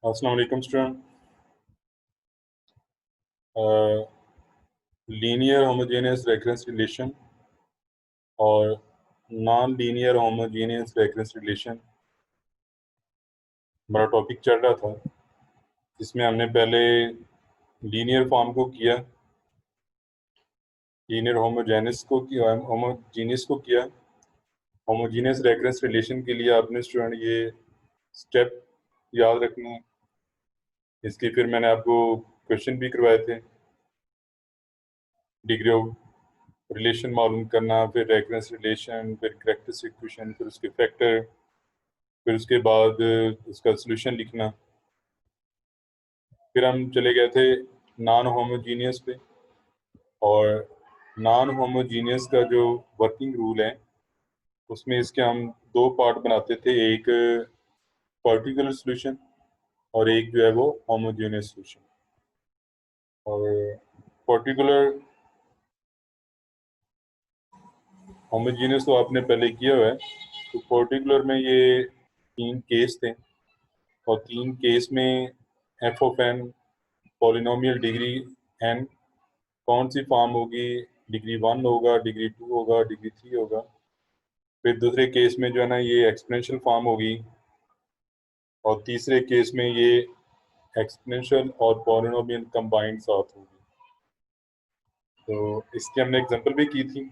अस्सलाम वालेकुम student. Linear homogeneous recurrence relation और non linear homogeneous recurrence relation बड़ा टॉपिक चल रहा था। इसमें हमने पहले लीनियर फॉर्म को किया, लीनियर होमोजेनियस को किया। होमोजेनियस रेकरेंस रिलेशन के लिए आपने स्टूडेंट ये स्टेप याद रखना है। इसके फिर मैंने आपको क्वेश्चन भी करवाए थे, डिग्री ऑफ रिलेशन मालूम करना, फिर रेकरेंस रिलेशन, फिर कैरेक्टरिस्टिक इक्वेशन, फिर उसके फैक्टर, फिर उसके बाद उसका सॉल्यूशन लिखना। फिर हम चले गए थे नॉन होमोजीनियस पे, और नॉन होमोजीनियस का जो वर्किंग रूल है उसमें इसके हम दो पार्ट बनाते थे, एक पर्टिकुलर सॉल्यूशन और एक जो है वो होमोजीनियस सॉल्यूशन। और पर्टिकुलर होमोजीनियस तो आपने पहले किया हुआ है। तो पर्टिकुलर में ये तीन केस थे, और तीन केस में F of N polynomial degree N कौन सी फॉर्म होगी, डिग्री 1 होगा, डिग्री 2 होगा, डिग्री 3 होगा। फिर दूसरे केस में जो है ना ये एक्सपोनेंशियल फॉर्म होगी, और तीसरे केस में ये एक्सपोनेंशियल और पॉलिनोमियल कंबाइंड साथ होगी। तो इसकी हमने एग्जांपल भी की थी,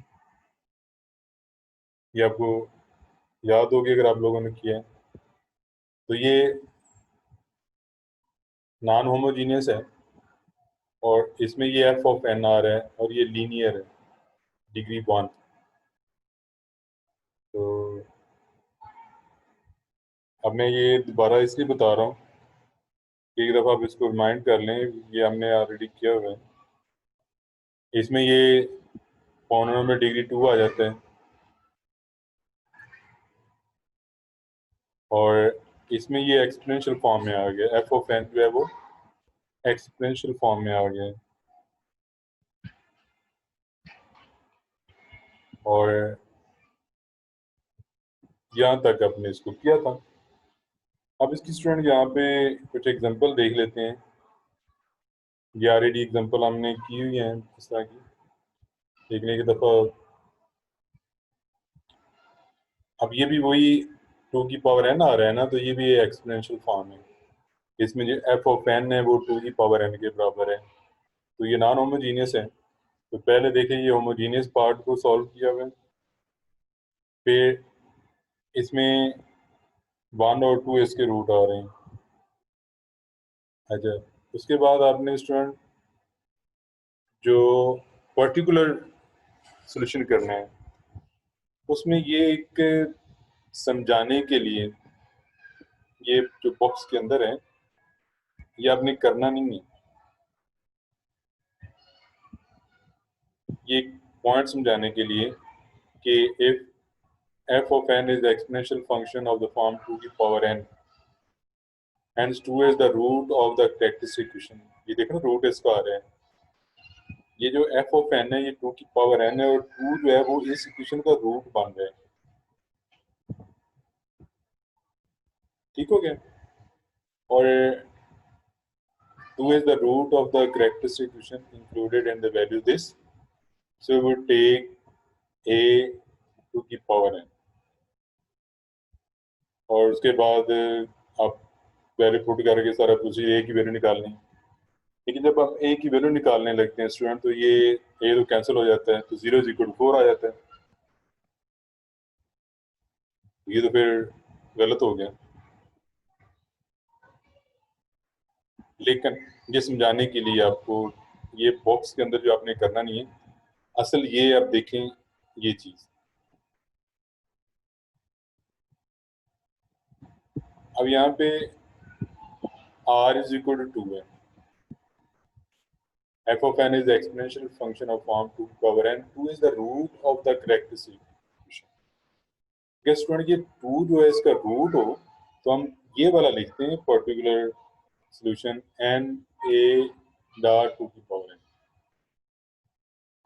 ये आपको याद होगी अगर आप लोगों ने किया है। तो ये नॉन होमोजीनियस है, और इसमें ये एफ ऑफ एन आ रहा है, और ये लीनियर है, डिग्री 1। तो अब मैं ये दोबारा इसलिए बता रहा हूँ कि एक दफ़ा आप इसको रिमाइंड कर लें, ये हमने ऑलरेडी किया हुआ है। इसमें ये पॉलिनोमियल डिग्री 2 आ जाता है, और इसमें ये एक्सपोनेंशियल फॉर्म में आ गया, एफ ऑफ एन जो है वो एक्सपोनेंशियल फॉर्म में आ गया है। और यहाँ तक आपने इसको किया था। अब इसकी स्टूडेंट यहाँ पे कुछ एग्जांपल देख लेते हैं। ये ऑलरेडी एग्जांपल हमने की हुई है इस तरह की, देखने की दफ़ा। अब ये भी वही 2 की पावर एन आ रहा है ना, तो ये भी एक्सपोनेंशियल फॉर्म है। इसमें जो एफ ऑफ एन है वो 2 की पावर एन के बराबर है, तो ये नॉन होमोजीनियस है। तो पहले देखें ये होमोजीनियस पार्ट को सॉल्व किया हुआ है, फिर इसमें 1 और 2 इसके रूट आ रहे हैं। अच्छा, उसके बाद आपने स्टूडेंट जो पर्टिकुलर सॉल्यूशन करना है, उसमें ये एक समझाने के लिए, ये जो बॉक्स के अंदर है ये आपने करना नहीं है। ये एक पॉइंट समझाने के लिए कि if f of n is the exponential function of the form 2 की power n, hence 2 is the root of the characteristic equation। ये देखो ना, रूट इसका आ रहा है। ये जो f of n है ये 2 की पावर n है, और 2 जो है वो इस इक्वेशन का रूट बन रहा है। ठीक हो गया? और 2 is the root of the characteristic equation included in the value this, so we would take a 2 की पावर n। और उसके बाद आप वैल्यू पुट करके सारा प्रोसीजर a की वैल्यू निकालनी। लेकिन जब हम a की वैल्यू निकालने लगते हैं स्टूडेंट, तो ये a तो कैंसिल हो जाता है, तो 0 इज इक्वल टू 4 आ जाता है। ये तो फिर गलत हो गया। लेकिन ये समझाने के लिए आपको ये बॉक्स के अंदर जो आपने करना नहीं है, असल ये आप देखें ये चीज। अब यहाँ पे r इज इक्वल टू 2 है, f of n is the exponential function of form 2 power n, 2 is the root of the characteristic equation। Student ये 2 जो है इसका रूट हो, तो हम ये वाला लिखते हैं particular solution n a dot 2 की पावर n।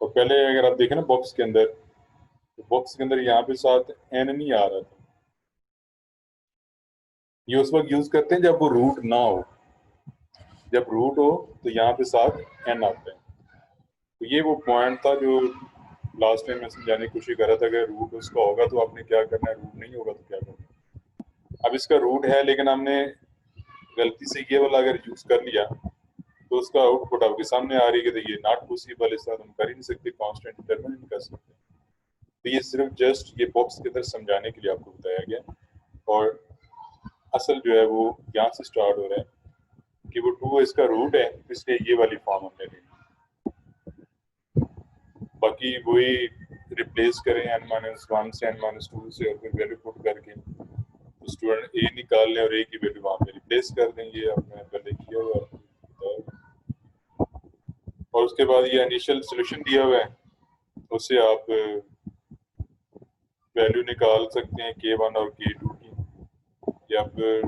और पहले अगर आप देखें ना बॉक्स के अंदर, तो बॉक्स के अंदर यहाँ पे साथ n नहीं आ रहा था। ये उस वक्त यूज करते हैं जब वो रूट ना हो। जब रूट हो तो यहाँ पे साथ n आता है। तो ये वो पॉइंट था जो लास्ट टाइम मैं समझाने की कोशिश कर रहा था। अगर रूट उसका होगा तो आपने क्या करना है, रूट नहीं होगा तो क्या करना है। अब इसका रूट है लेकिन हमने गलती से ये वाला अगर यूज कर लिया तो उसका आउटपुट आपके सामने आ रही है कि ये नॉट पॉसिबल, इस तरह हम कर ही नहीं सकते, कांस्टेंट डिटरमिनेंट नहीं कर सकते। तो ये सिर्फ जस्ट ये बॉक्स के अंदर समझाने के लिए आपको बताया गया, और असल जो है वो यहाँ से स्टार्ट हो रहा है कि वो 2 इसका रूट है, इसलिए ये वाली फॉर्म हमने ली। बाकी वही रिप्लेस करें n-1 से n-2 से और फिर वैल्यू पुट करके तो स्टूडेंट ए निकाल लें और ए की वैल्यू वहाँ पे रिप्लेस कर दें। ये आपने पहले किया हुआ है। और उसके बाद ये इनिशियल सोल्यूशन दिया हुआ है, उससे आप वैल्यू निकाल सकते हैं k1 और k2 की। या फिर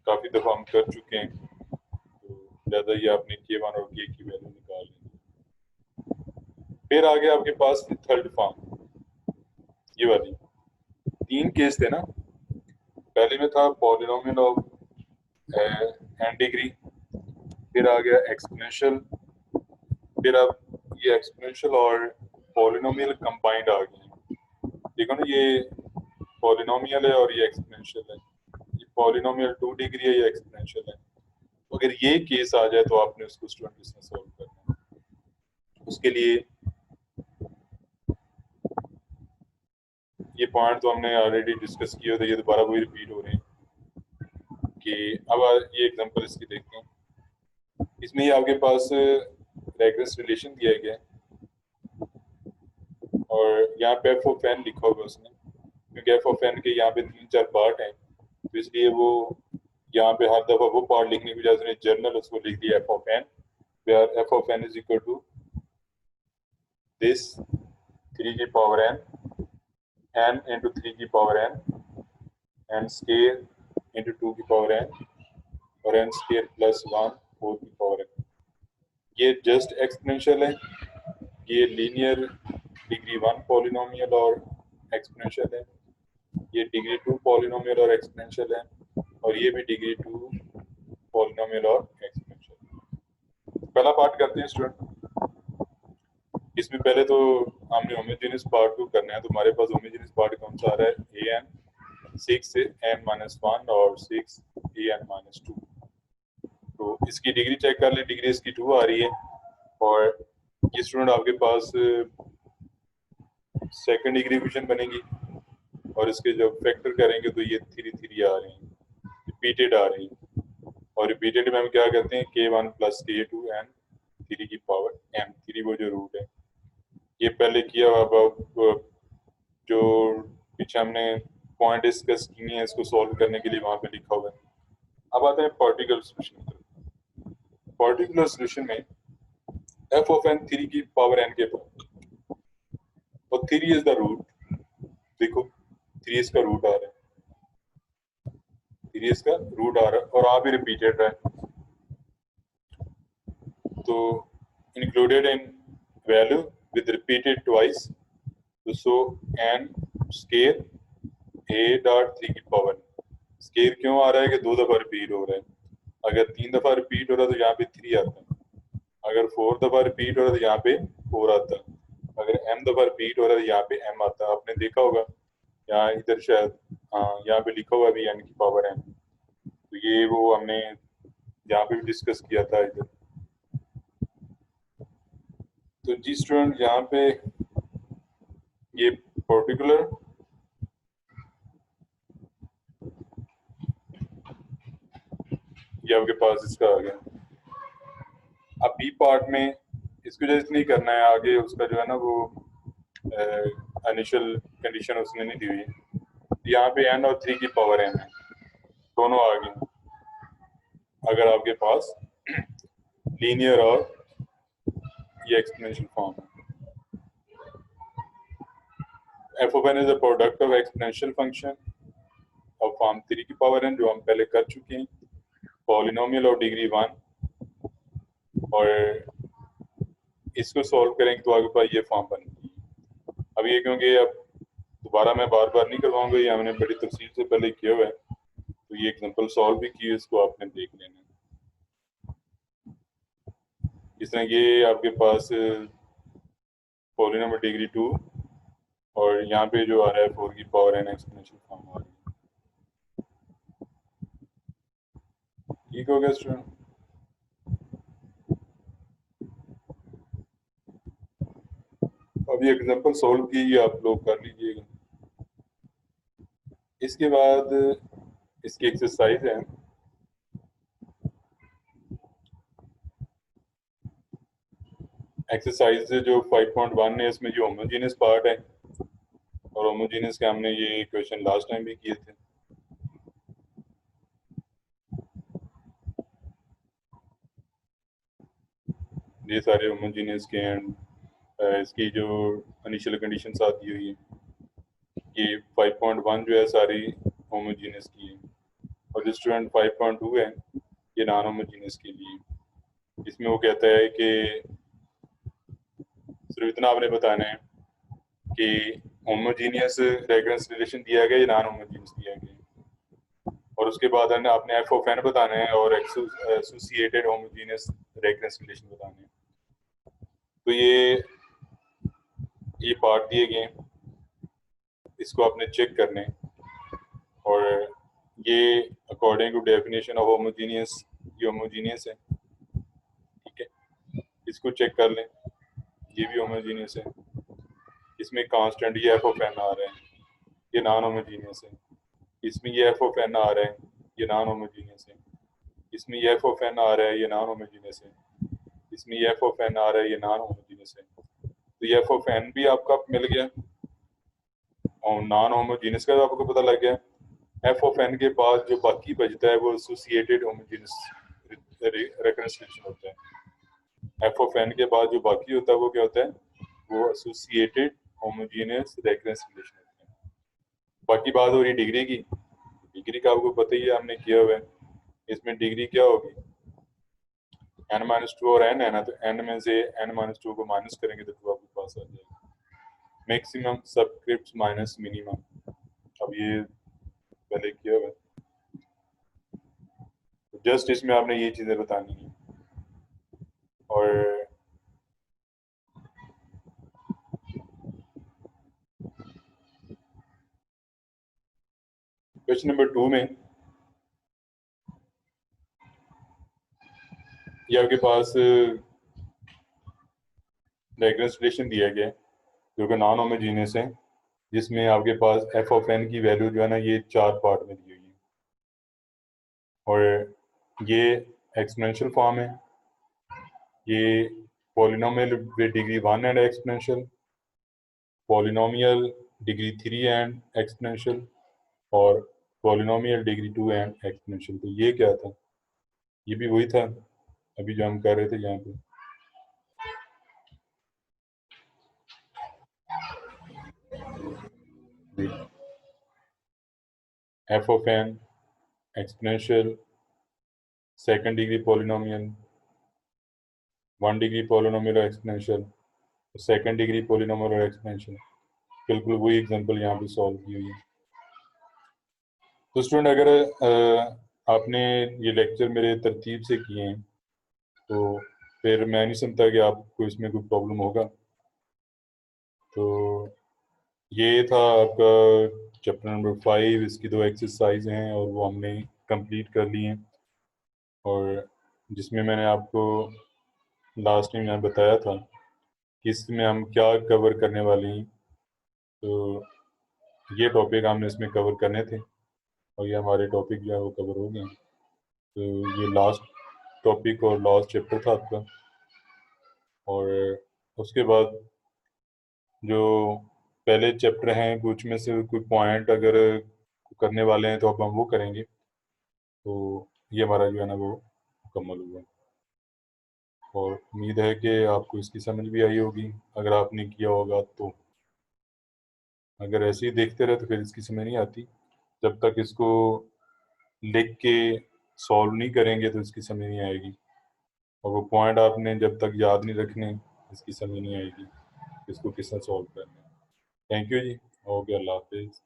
काफ़ी दफ़ा हम कर चुके हैं, तो ज़्यादा ये आपने k1 और k की वैल्यू निकाल ली। फिर आगे आपके पास थर्ड फॉर्म, ये वाली 3 केस थे ना। पहले में था पॉलिनोमियल ऑफ n डिग्री, फिर आ गया एक्सपोनेंशियल, फिर अब ये एक्सपोनेंशियल और पॉलिनोमियल कंबाइंड आ गए। देखो ना, ये पॉलिनोमियल है और ये एक्सपोनेंशियल है। ये पॉलिनोमियल 2 डिग्री है, ये एक्सपोनेंशियल है। तो अगर ये केस आ जाए तो आपने उसको स्टूडेंट इसमें सॉल्व करना है। उसके लिए ये पॉइंट तो हमने ऑलरेडी डिस्कस किया था, ये दोबारा वही रिपीट हो रहे हैं कि अब ये एग्जांपल इसकी देखते हैं। इसमें ये आपके पास रेगरेंस रिलेशन दिया गया है और यहाँ पे एफ ऑफ एन लिखा होगा उसने, क्योंकि एफ ऑफ एन के यहाँ पे 3-4 पार्ट हैं, तो इसलिए वो यहाँ पे हर दफा वो पार्ट लिखने की वजह से जर्नल उसको लिख दिया F of N, where F of N is equal to this 3 की पावर n into 3 की पावर n स्क्वायर into 2 की पावर n और n स्क्वायर प्लस 1 4 की पावर n। ये जस्ट एक्सपोनेंशियल है, ये लीनियर डिग्री 1 पॉलिनोमियल और एक्सपोनेंशियल है, ये डिग्री 2 पॉलिनोमियल और एक्सपोनेंशियल है, और ये भी डिग्री 2 पॉलिनोमियल और एक्सपोनेंशियल। पहला पार्ट करते हैं स्टूडेंट। इसमें पहले तो हमने होमोजेनियस पार्ट को करना है, तो हमारे पास होमोजेनियस पार्ट कौन सा आ रहा है, an 6 n-1 और 6 an-2। तो इसकी डिग्री चेक कर ले, डिग्री इसकी 2 आ रही है, और ये स्टूडेंट आपके पास सेकंड डिग्री इक्वेशन बनेगी, और इसके जब फैक्टर करेंगे तो ये 3 आ रहे हैं, रिपीटेड आ रही है, और रिपीटेड में हम क्या कहते हैं, k1 प्लस k2 n 3 की पावर m। 3 वो जो रूट है, ये पहले किया हुआ। अब जो पीछे हमने पॉइंट डिस्कस किए हैं, इसको सॉल्व करने के लिए वहां पे लिखा हुआ है। अब आते हैं पर्टिकुलर सोल्यूशन की तरफ। पर्टिकुलर सोल्यूशन में एफ ऑफ एन 3 की पावर n के पावर, और 3 इज द रूट। देखो 3 इसका रूट आ रहा है, 3 इसका रूट आ रहा है, और आ भी रिपीटेड रहा है, तो included in value with repeated twice, so n square a dot 3 की पावर। स्केयर क्यों आ रहा है कि 2 दफा रिपीट हो रहा है। अगर 3 दफा रिपीट हो रहा है तो यहाँ पे 3 आता है, अगर 4 दफा रिपीट हो रहा है तो यहाँ पे 4 आता है, अगर m दफा रिपीट हो रहा है तो यहाँ पे m आता है। आपने देखा होगा यहाँ इधर शायद, हाँ यहाँ पे लिखा हुआ भी n की पावर m, तो ये वो हमने यहाँ पे भी डिस्कस किया था इधर। तो जी स्टूडेंट, यहाँ पे ये पर्टिकुलर ये आपके पास इसका आ गया। अब बी पार्ट में इसको जैसे नहीं करना है, आगे उसका जो है ना वो इनिशियल कंडीशन उसने नहीं दी हुई है। यहाँ पे n और 3 की पावर n है, दोनों आ गए अगर आपके पास लीनियर और ये एक्सपोनेंशियल फॉर्म है। F of N is a product of exponential function और फॉर्म 3 की पावर n, जो हम पहले कर चुके हैं, पॉलिनोमियल और डिग्री 1, और इसको सॉल्व करेंगे तो आगे पास ये फॉर्म बनेगी। अब ये क्योंकि अब दोबारा मैं बार बार नहीं करवाऊंगा, ये हमने बड़ी तफसील से पहले किया हुआ है, तो ये एग्जांपल सॉल्व भी की है, इसको आपने देख लेना है। इस तरह ये आपके पास पॉलिनोमियल डिग्री 2 और यहाँ पे जो आ रहा है 4 की पावर n एक्सपोनेंशियल फॉर्म आ रही है। ठीक हो गया स्टूडेंट? अभी एग्जांपल सॉल्व कीजिए, आप लोग कर लीजिएगा। इसके बाद इसकी एक्सरसाइज है। एक्सरसाइज जो 5.1 है इसमें जो होमोजेनियस पार्ट है, और होमोजेनियस के हमने ये क्वेश्चन लास्ट टाइम भी किए थे। ये सारे होमोजेनियस के एंड इसकी जो इनिशियल कंडीशंस आती हुई है, ये 5.1 जो है सारी होमोजेनियस की है, और जो स्टूडेंट 5.2 है ये नॉन होमोजेनियस के लिए। इसमें वो कहता है कि सिर्फ इतना आपने बताना है कि होमोजेनियस रेफरेंस रिलेशन दिया गया या नॉन होमोजेनियस दिया गया, और उसके बाद आपने एफ ऑफ एन बताना है और एसोसिएटेड होमोजेनियस रेफरेंस रिलेशन बताना है। तो ये पार्ट दिए गए हैं, इसको आपने चेक करना है, और ये according to definition of homogeneous ये होमोजेनियस है। ठीक है, इसको चेक कर लें, ये भी होमोजेनियस है। इसमें कांस्टेंट ये एफ ऑफ एन आ रहा है, ये नॉन होमोजेनियस है। इसमें ये एफ ऑफ एन आ रहा है, ये नॉन होमोजेनियस है। इसमें ये एफ ऑफ एन आ रहा है, ये नॉन होमोजेनियस है। इसमें ये एफ ऑफ एन आ रहा है, ये नॉन होमोजेनियस है। तो ये एफ ऑफ एन भी आपका मिल गया, और नॉन होमोजेनियस का आपको पता लग गया। एफ ऑफ एन के बाद जो बाकी बचता है वो एसोसिएटेड होमोजेनियस रेफरेंस रिलेशन होता है। एफ ऑफ एन के बाद जो बाकी होता है वो क्या होता है, वो एसोसिएटेड होमोजेनियस रेफरेंस रिलेशन होता है। बाकी बात हो रही डिग्री की। डिग्री का आपको पता ही है, हमने किया हुआ है। इसमें डिग्री क्या होगी, n-2 और n है ना, तो n में से n-2 को माइनस करेंगे तो 2 आपके पास आ जाएगा। मैक्सिमम सबस्क्रिप्ट माइनस मिनिमम, अब ये पहले किया हुआ है, तो जस्ट इसमें आपने ये चीजें बतानी है। और क्वेश्चन नंबर 2 में ये आपके पास डायग्राम रिलेशन दिया गया है जो कि नॉन होमोजेनियस है, जिसमें आपके पास एफ ऑफ एन की वैल्यू जो है ना ये 4 पार्ट में दी हुई है, और ये एक्सपोनेंशियल फॉर्म है, ये polynomial with degree 1 and exponential, polynomial degree 3 and exponential, और पॉलिनोमियल डिग्री 2 एंड एक्सपोनेंशियल। तो ये क्या था, ये भी वही था अभी जो हम कर रहे थे यहाँ पे। F of N exponential, second degree polynomial, 1 degree polynomial और एक्सपोनेंशियल, सेकंड डिग्री पॉलिनोमियल और एक्सपोनेंशियल। बिल्कुल वही एग्जांपल यहाँ पे सॉल्व की हुई है। तो स्टूडेंट अगर आपने ये लेक्चर मेरे तरतीब से किए हैं तो फिर मैं नहीं समझता कि आपको इसमें कोई प्रॉब्लम होगा। तो ये था आपका चैप्टर नंबर 5, इसकी 2 एक्सरसाइज हैं और वो हमने कंप्लीट कर ली हैं, और जिसमें मैंने आपको लास्ट टाइम यहाँ बताया था कि इसमें हम क्या कवर करने वाले हैं। तो ये टॉपिक हमने इसमें कवर करने थे और ये हमारे टॉपिक जो है वो कवर हो गए। तो ये लास्ट टॉपिक और लास्ट चैप्टर था आपका, और उसके बाद जो पहले चैप्टर हैं कुछ में से कोई पॉइंट अगर करने वाले हैं तो अब हम वो करेंगे। तो ये हमारा जो है ना वो मुकम्मल हुआ, और उम्मीद है कि आपको इसकी समझ भी आई होगी अगर आपने किया होगा तो। अगर ऐसे ही देखते रहे तो फिर इसकी समझ नहीं आती, जब तक इसको लिख के सॉल्व नहीं करेंगे तो इसकी समझ नहीं आएगी, और वो पॉइंट आपने जब तक याद नहीं रखने इसकी समझ नहीं आएगी इसको किस तरह सॉल्व करना है। थैंक यू जी, ओके, अल्लाह हाफिज़।